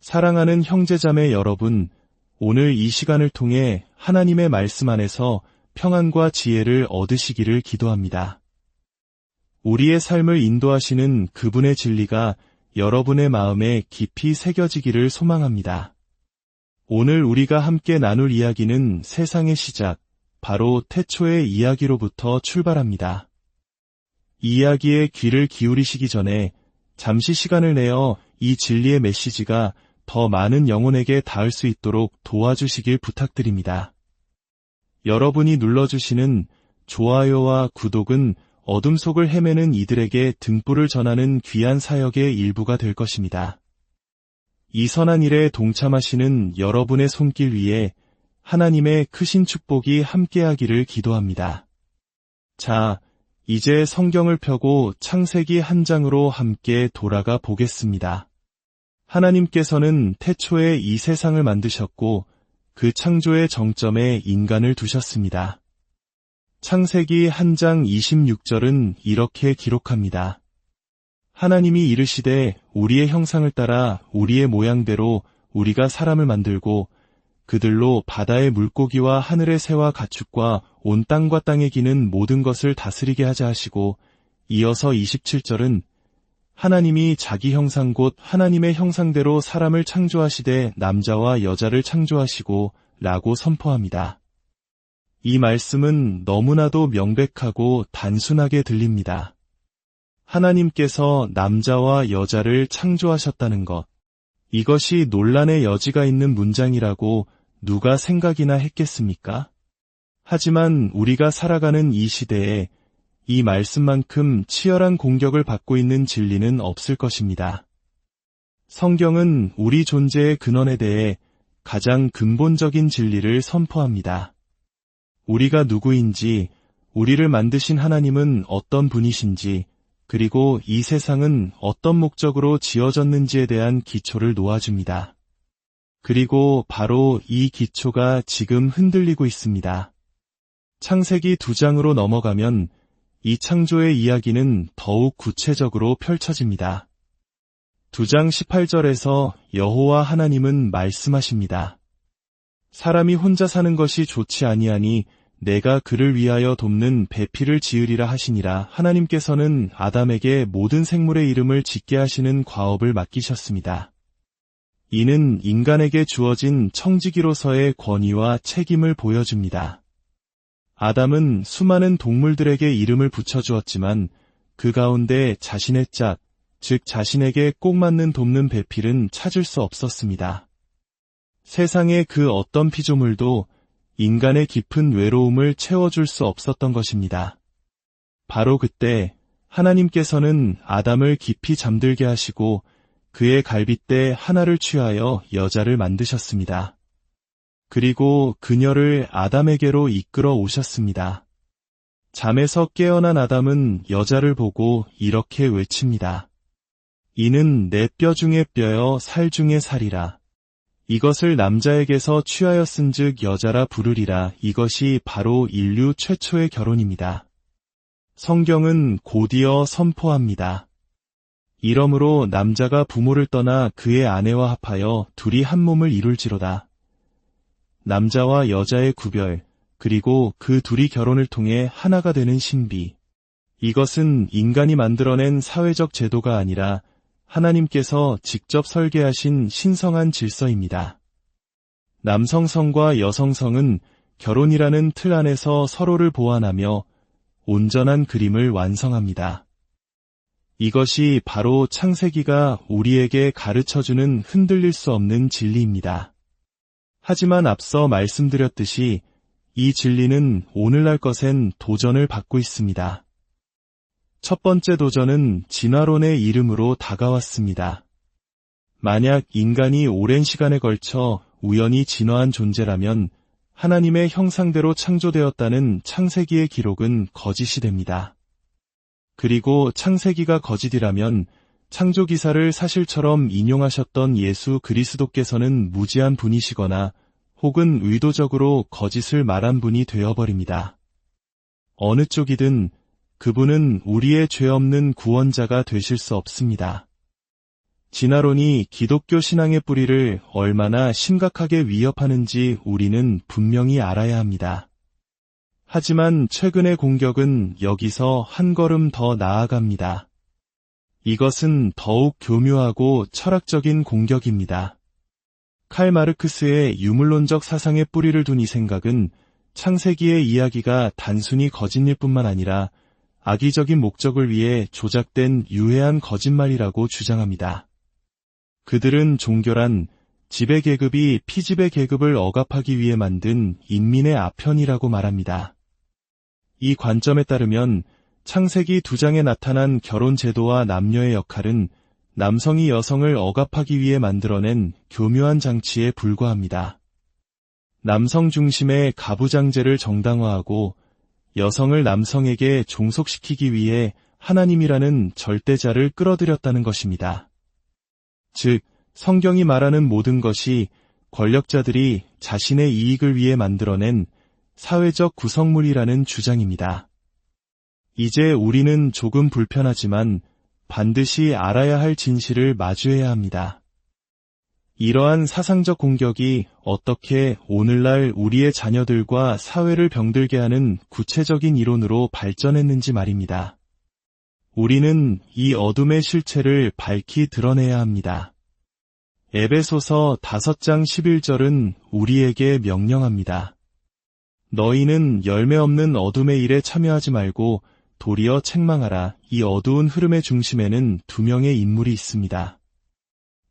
사랑하는 형제자매 여러분, 오늘 이 시간을 통해 하나님의 말씀 안에서 평안과 지혜를 얻으시기를 기도합니다. 우리의 삶을 인도하시는 그분의 진리가 여러분의 마음에 깊이 새겨지기를 소망합니다. 오늘 우리가 함께 나눌 이야기는 세상의 시작, 바로 태초의 이야기로부터 출발합니다. 이 이야기에 귀를 기울이시기 전에 잠시 시간을 내어 이 진리의 메시지가 더 많은 영혼에게 닿을 수 있도록 도와주시길 부탁드립니다. 여러분이 눌러주시는 좋아요와 구독은 어둠 속을 헤매는 이들에게 등불을 전하는 귀한 사역의 일부가 될 것입니다. 이 선한 일에 동참하시는 여러분의 손길 위에 하나님의 크신 축복이 함께하기를 기도합니다. 자, 이제 성경을 펴고 창세기 1장으로 함께 돌아가 보겠습니다. 하나님께서는 태초에 이 세상을 만드셨고 그 창조의 정점에 인간을 두셨습니다. 창세기 1장 26절은 이렇게 기록합니다. 하나님이 이르시되 우리의 형상을 따라 우리의 모양대로 우리가 사람을 만들고 그들로 바다의 물고기와 하늘의 새와 가축과 온 땅과 땅에 기는 모든 것을 다스리게 하자 하시고, 이어서 27절은 하나님이 자기 형상 곧 하나님의 형상대로 사람을 창조하시되 남자와 여자를 창조하시고 라고 선포합니다. 이 말씀은 너무나도 명백하고 단순하게 들립니다. 하나님께서 남자와 여자를 창조하셨다는 것, 이것이 논란의 여지가 있는 문장이라고 누가 생각이나 했겠습니까? 하지만 우리가 살아가는 이 시대에 이 말씀만큼 치열한 공격을 받고 있는 진리는 없을 것입니다. 성경은 우리 존재의 근원에 대해 가장 근본적인 진리를 선포합니다. 우리가 누구인지, 우리를 만드신 하나님은 어떤 분이신지, 그리고 이 세상은 어떤 목적으로 지어졌는지에 대한 기초를 놓아줍니다. 그리고 바로 이 기초가 지금 흔들리고 있습니다. 창세기 2장으로 넘어가면 이 창조의 이야기는 더욱 구체적으로 펼쳐집니다. 2장 18절에서 여호와 하나님은 말씀하십니다. 사람이 혼자 사는 것이 좋지 아니하니 내가 그를 위하여 돕는 배필을 지으리라 하시니라. 하나님께서는 아담에게 모든 생물의 이름을 짓게 하시는 과업을 맡기셨습니다. 이는 인간에게 주어진 청지기로서의 권위와 책임을 보여줍니다. 아담은 수많은 동물들에게 이름을 붙여주었지만 그 가운데 자신의 짝, 즉 자신에게 꼭 맞는 돕는 배필은 찾을 수 없었습니다. 세상의 그 어떤 피조물도 인간의 깊은 외로움을 채워줄 수 없었던 것입니다. 바로 그때 하나님께서는 아담을 깊이 잠들게 하시고 그의 갈빗대 하나를 취하여 여자를 만드셨습니다. 그리고 그녀를 아담에게로 이끌어 오셨습니다. 잠에서 깨어난 아담은 여자를 보고 이렇게 외칩니다. 이는 내 뼈 중의 뼈여 살 중의 살이라. 이것을 남자에게서 취하였은즉 여자라 부르리라. 이것이 바로 인류 최초의 결혼입니다. 성경은 곧이어 선포합니다. 이러므로 남자가 부모를 떠나 그의 아내와 합하여 둘이 한 몸을 이룰지로다. 남자와 여자의 구별, 그리고 그 둘이 결혼을 통해 하나가 되는 신비. 이것은 인간이 만들어낸 사회적 제도가 아니라 하나님께서 직접 설계하신 신성한 질서입니다. 남성성과 여성성은 결혼이라는 틀 안에서 서로를 보완하며 온전한 그림을 완성합니다. 이것이 바로 창세기가 우리에게 가르쳐주는 흔들릴 수 없는 진리입니다. 하지만 앞서 말씀드렸듯이 이 진리는 오늘날 것엔 도전을 받고 있습니다. 첫 번째 도전은 진화론의 이름으로 다가왔습니다. 만약 인간이 오랜 시간에 걸쳐 우연히 진화한 존재라면 하나님의 형상대로 창조되었다는 창세기의 기록은 거짓이 됩니다. 그리고 창세기가 거짓이라면 창조기사를 사실처럼 인용하셨던 예수 그리스도께서는 무지한 분이시거나 혹은 의도적으로 거짓을 말한 분이 되어버립니다. 어느 쪽이든 그분은 우리의 죄 없는 구원자가 되실 수 없습니다. 진화론이 기독교 신앙의 뿌리를 얼마나 심각하게 위협하는지 우리는 분명히 알아야 합니다. 하지만 최근의 공격은 여기서 한 걸음 더 나아갑니다. 이것은 더욱 교묘하고 철학적인 공격입니다. 칼 마르크스의 유물론적 사상의 뿌리를 둔 이 생각은 창세기의 이야기가 단순히 거짓일 뿐만 아니라 악의적인 목적을 위해 조작된 유해한 거짓말이라고 주장합니다. 그들은 종교란 지배계급이 피지배계급을 억압하기 위해 만든 인민의 아편이라고 말합니다. 이 관점에 따르면 창세기 2장에 나타난 결혼 제도와 남녀의 역할은 남성이 여성을 억압하기 위해 만들어낸 교묘한 장치에 불과합니다. 남성 중심의 가부장제를 정당화하고 여성을 남성에게 종속시키기 위해 하나님이라는 절대자를 끌어들였다는 것입니다. 즉, 성경이 말하는 모든 것이 권력자들이 자신의 이익을 위해 만들어낸 사회적 구성물이라는 주장입니다. 이제 우리는 조금 불편하지만 반드시 알아야 할 진실을 마주해야 합니다. 이러한 사상적 공격이 어떻게 오늘날 우리의 자녀들과 사회를 병들게 하는 구체적인 이론으로 발전했는지 말입니다. 우리는 이 어둠의 실체를 밝히 드러내야 합니다. 에베소서 5장 11절은 우리에게 명령합니다. 너희는 열매 없는 어둠의 일에 참여하지 말고 도리어 책망하라. 이 어두운 흐름의 중심에는 2명의 인물이 있습니다.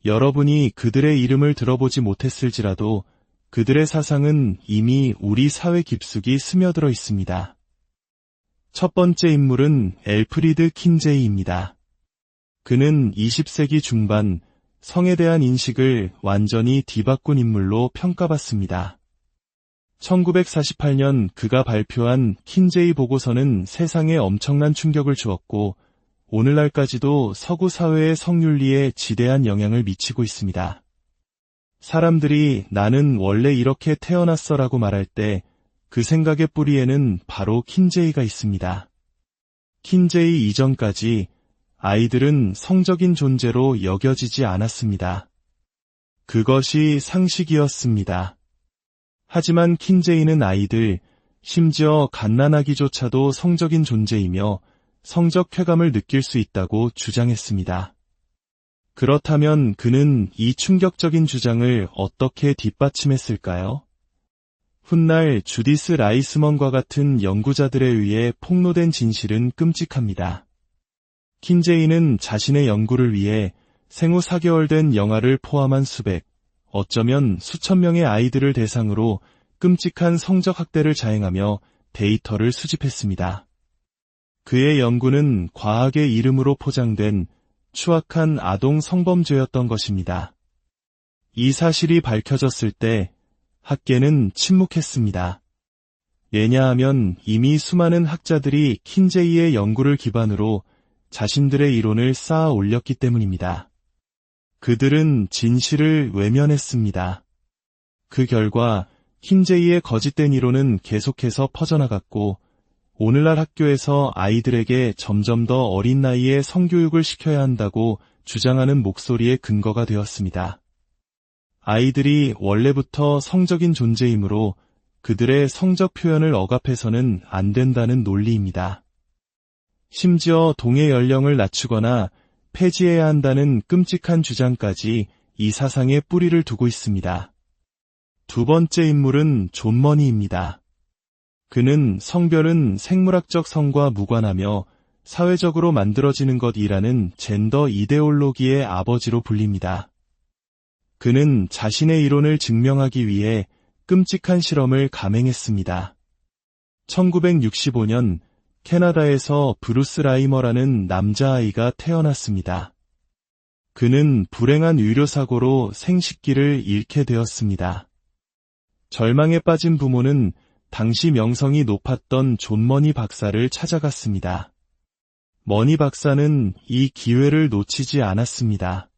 여러분이 그들의 이름을 들어보지 못했을지라도 그들의 사상은 이미 우리 사회 깊숙이 스며들어 있습니다. 첫 번째 인물은 엘프리드 킨제이입니다. 그는 20세기 중반 성에 대한 인식을 완전히 뒤바꾼 인물로 평가받습니다. 1948년 그가 발표한 킨제이 보고서는 세상에 엄청난 충격을 주었고 오늘날까지도 서구 사회의 성윤리에 지대한 영향을 미치고 있습니다. 사람들이 나는 원래 이렇게 태어났어라고 말할 때 그 생각의 뿌리에는 바로 킨제이가 있습니다. 킨제이 이전까지 아이들은 성적인 존재로 여겨지지 않았습니다. 그것이 상식이었습니다. 하지만 킨제이는 아이들, 심지어 갓난아기조차도 성적인 존재이며 성적 쾌감을 느낄 수 있다고 주장했습니다. 그렇다면 그는 이 충격적인 주장을 어떻게 뒷받침했을까요? 훗날 주디스 라이스먼과 같은 연구자들에 의해 폭로된 진실은 끔찍합니다. 킨제이는 자신의 연구를 위해 생후 4개월 된 영아를 포함한 수백, 어쩌면 수천 명의 아이들을 대상으로 끔찍한 성적 학대를 자행하며 데이터를 수집했습니다. 그의 연구는 과학의 이름으로 포장된 추악한 아동 성범죄였던 것입니다. 이 사실이 밝혀졌을 때 학계는 침묵했습니다. 왜냐하면 이미 수많은 학자들이 킨제이의 연구를 기반으로 자신들의 이론을 쌓아 올렸기 때문입니다. 그들은 진실을 외면했습니다. 그 결과 킨제이의 거짓된 이론은 계속해서 퍼져나갔고 오늘날 학교에서 아이들에게 점점 더 어린 나이에 성교육을 시켜야 한다고 주장하는 목소리의 근거가 되었습니다. 아이들이 원래부터 성적인 존재이므로 그들의 성적 표현을 억압해서는 안 된다는 논리입니다. 심지어 동의 연령을 낮추거나 폐지해야 한다는 끔찍한 주장까지 이 사상에 뿌리를 두고 있습니다. 두 번째 인물은 존 머니입니다. 그는 성별은 생물학적 성과 무관하며 사회적으로 만들어지는 것이라는 젠더 이데올로기의 아버지로 불립니다. 그는 자신의 이론을 증명하기 위해 끔찍한 실험을 감행했습니다. 1965년 캐나다에서 브루스 라이머라는 남자아이가 태어났습니다. 그는 불행한 의료사고로 생식기를 잃게 되었습니다. 절망에 빠진 부모는 당시 명성이 높았던 존 머니 박사를 찾아갔습니다. 머니 박사는 이 기회를 놓치지 않았습니다.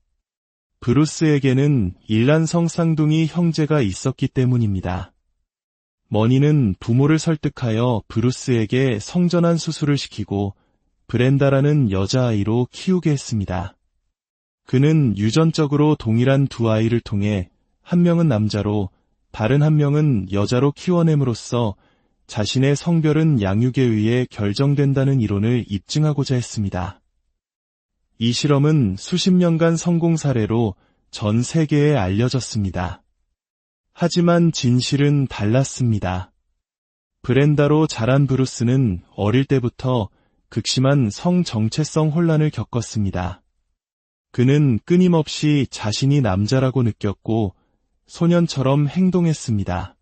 브루스에게는 일란성 쌍둥이 형제가 있었기 때문입니다. 머니는 부모를 설득하여 브루스에게 성전환 수술을 시키고 브렌다라는 여자아이로 키우게 했습니다. 그는 유전적으로 동일한 두 아이를 통해 한 명은 남자로 다른 한 명은 여자로 키워냄으로써 자신의 성별은 양육에 의해 결정된다는 이론을 입증하고자 했습니다. 이 실험은 수십 년간 성공 사례로 전 세계에 알려졌습니다. 하지만 진실은 달랐습니다. 브렌다로 자란 브루스는 어릴 때부터 극심한 성정체성 혼란을 겪었습니다. 그는 끊임없이 자신이 남자라고 느꼈고 소년처럼 행동했습니다.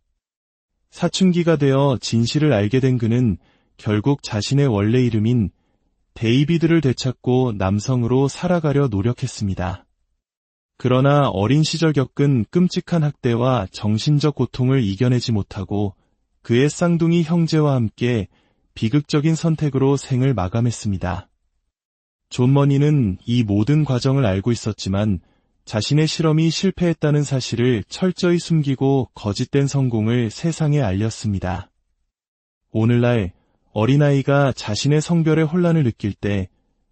사춘기가 되어 진실을 알게 된 그는 결국 자신의 원래 이름인 데이비드를 되찾고 남성으로 살아가려 노력했습니다. 그러나 어린 시절 겪은 끔찍한 학대와 정신적 고통을 이겨내지 못하고 그의 쌍둥이 형제와 함께 비극적인 선택으로 생을 마감했습니다. 존 머니는 이 모든 과정을 알고 있었지만 자신의 실험이 실패했다는 사실을 철저히 숨기고 거짓된 성공을 세상에 알렸습니다. 오늘날 어린아이가 자신의 성별의 혼란을 느낄 때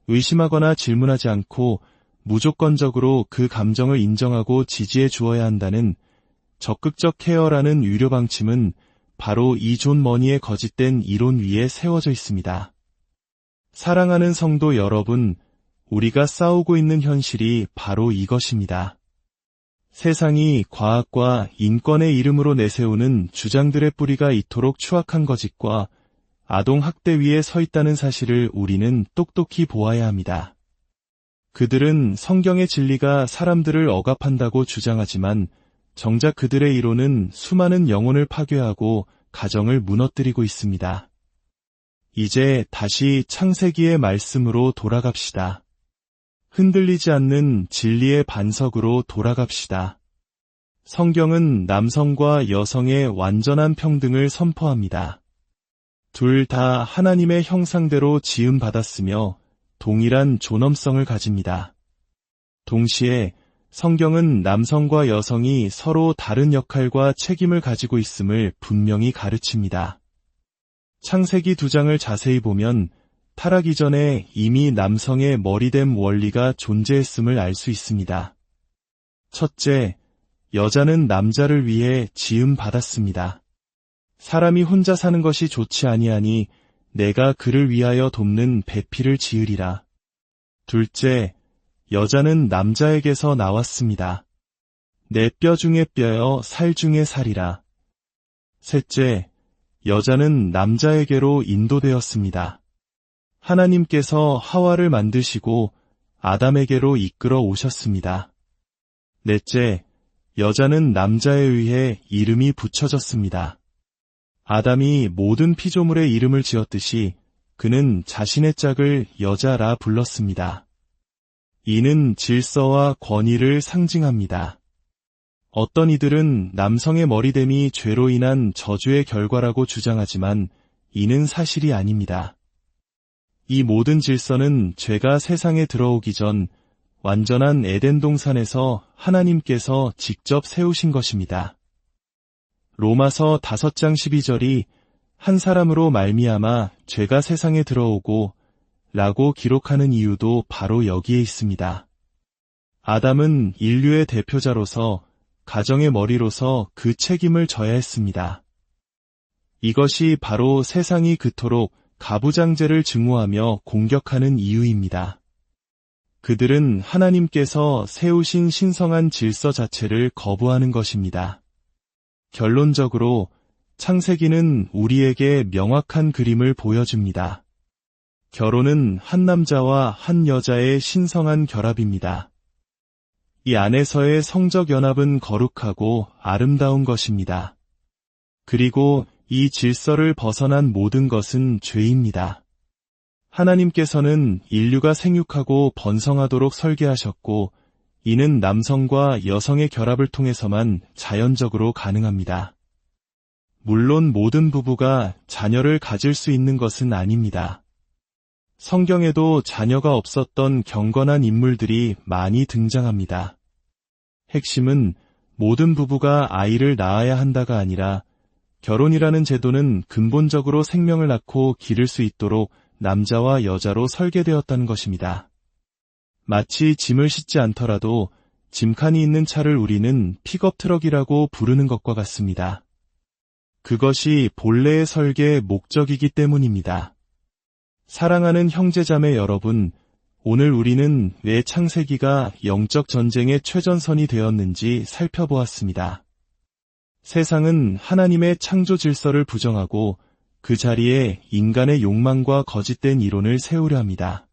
의심하거나 질문하지 않고 무조건적으로 그 감정을 인정하고 지지해 주어야 한다는 적극적 케어라는 유료 방침은 바로 이 존 머니의 거짓된 이론 위에 세워져 있습니다. 사랑하는 성도 여러분, 우리가 싸우고 있는 현실이 바로 이것입니다. 세상이 과학과 인권의 이름으로 내세우는 주장들의 뿌리가 이토록 추악한 거짓과 아동 학대 위에 서 있다는 사실을 우리는 똑똑히 보아야 합니다. 그들은 성경의 진리가 사람들을 억압한다고 주장하지만 정작 그들의 이론은 수많은 영혼을 파괴하고 가정을 무너뜨리고 있습니다. 이제 다시 창세기의 말씀으로 돌아갑시다. 흔들리지 않는 진리의 반석으로 돌아갑시다. 성경은 남성과 여성의 완전한 평등을 선포합니다. 둘 다 하나님의 형상대로 지음받았으며 동일한 존엄성을 가집니다. 동시에 성경은 남성과 여성이 서로 다른 역할과 책임을 가지고 있음을 분명히 가르칩니다. 창세기 2장을 자세히 보면 타락 이전에 이미 남성의 머리됨 원리가 존재했음을 알 수 있습니다. 첫째, 여자는 남자를 위해 지음받았습니다. 사람이 혼자 사는 것이 좋지 아니하니 내가 그를 위하여 돕는 배필을 지으리라. 둘째, 여자는 남자에게서 나왔습니다. 내 뼈 중에 뼈여 살 중에 살이라. 셋째, 여자는 남자에게로 인도되었습니다. 하나님께서 하와를 만드시고 아담에게로 이끌어 오셨습니다. 넷째, 여자는 남자에 의해 이름이 붙여졌습니다. 아담이 모든 피조물의 이름을 지었듯이 그는 자신의 짝을 여자라 불렀습니다. 이는 질서와 권위를 상징합니다. 어떤 이들은 남성의 머리됨이 죄로 인한 저주의 결과라고 주장하지만 이는 사실이 아닙니다. 이 모든 질서는 죄가 세상에 들어오기 전 완전한 에덴 동산에서 하나님께서 직접 세우신 것입니다. 로마서 5장 12절이 한 사람으로 말미암아 죄가 세상에 들어오고 라고 기록하는 이유도 바로 여기에 있습니다. 아담은 인류의 대표자로서 가정의 머리로서 그 책임을 져야 했습니다. 이것이 바로 세상이 그토록 가부장제를 증오하며 공격하는 이유입니다. 그들은 하나님께서 세우신 신성한 질서 자체를 거부하는 것입니다. 결론적으로 창세기는 우리에게 명확한 그림을 보여줍니다. 결혼은 한 남자와 한 여자의 신성한 결합입니다. 이 안에서의 성적 연합은 거룩하고 아름다운 것입니다. 그리고 이 질서를 벗어난 모든 것은 죄입니다. 하나님께서는 인류가 생육하고 번성하도록 설계하셨고, 이는 남성과 여성의 결합을 통해서만 자연적으로 가능합니다. 물론 모든 부부가 자녀를 가질 수 있는 것은 아닙니다. 성경에도 자녀가 없었던 경건한 인물들이 많이 등장합니다. 핵심은 모든 부부가 아이를 낳아야 한다가 아니라 결혼이라는 제도는 근본적으로 생명을 낳고 기를 수 있도록 남자와 여자로 설계되었다는 것입니다. 마치 짐을 싣지 않더라도 짐칸이 있는 차를 우리는 픽업 트럭이라고 부르는 것과 같습니다. 그것이 본래의 설계의 목적이기 때문입니다. 사랑하는 형제자매 여러분, 오늘 우리는 왜 창세기가 영적 전쟁의 최전선이 되었는지 살펴보았습니다. 세상은 하나님의 창조 질서를 부정하고 그 자리에 인간의 욕망과 거짓된 이론을 세우려 합니다.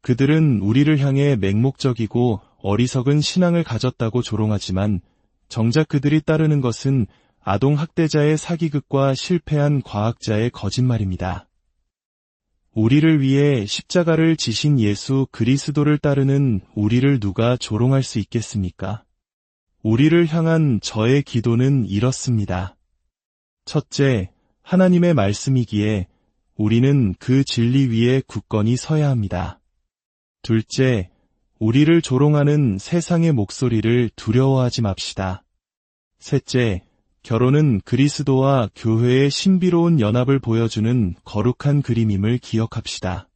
그들은 우리를 향해 맹목적이고 어리석은 신앙을 가졌다고 조롱하지만 정작 그들이 따르는 것은 아동학대자의 사기극과 실패한 과학자의 거짓말입니다. 우리를 위해 십자가를 지신 예수 그리스도를 따르는 우리를 누가 조롱할 수 있겠습니까? 우리를 향한 저의 기도는 이렇습니다. 첫째, 하나님의 말씀이기에 우리는 그 진리 위에 굳건히 서야 합니다. 둘째, 우리를 조롱하는 세상의 목소리를 두려워하지 맙시다. 셋째, 결혼은 그리스도와 교회의 신비로운 연합을 보여주는 거룩한 그림임을 기억합시다.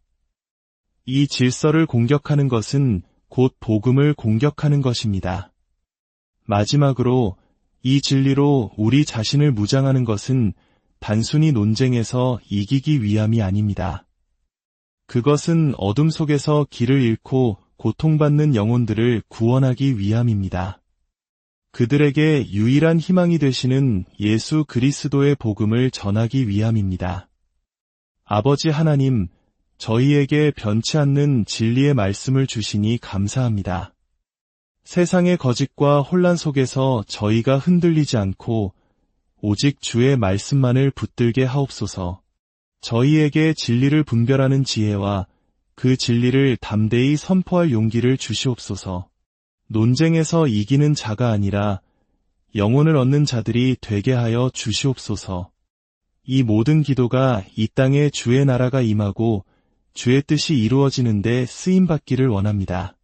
이 질서를 공격하는 것은 곧 복음을 공격하는 것입니다. 마지막으로 이 진리로 우리 자신을 무장하는 것은 단순히 논쟁에서 이기기 위함이 아닙니다. 그것은 어둠 속에서 길을 잃고 고통받는 영혼들을 구원하기 위함입니다. 그들에게 유일한 희망이 되시는 예수 그리스도의 복음을 전하기 위함입니다. 아버지 하나님, 저희에게 변치 않는 진리의 말씀을 주시니 감사합니다. 세상의 거짓과 혼란 속에서 저희가 흔들리지 않고 오직 주의 말씀만을 붙들게 하옵소서. 저희에게 진리를 분별하는 지혜와 그 진리를 담대히 선포할 용기를 주시옵소서. 논쟁에서 이기는 자가 아니라 영혼을 얻는 자들이 되게 하여 주시옵소서. 이 모든 기도가 이 땅에 주의 나라가 임하고 주의 뜻이 이루어지는데 쓰임받기를 원합니다.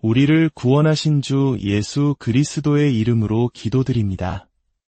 우리를 구원하신 주 예수 그리스도의 이름으로 기도드립니다.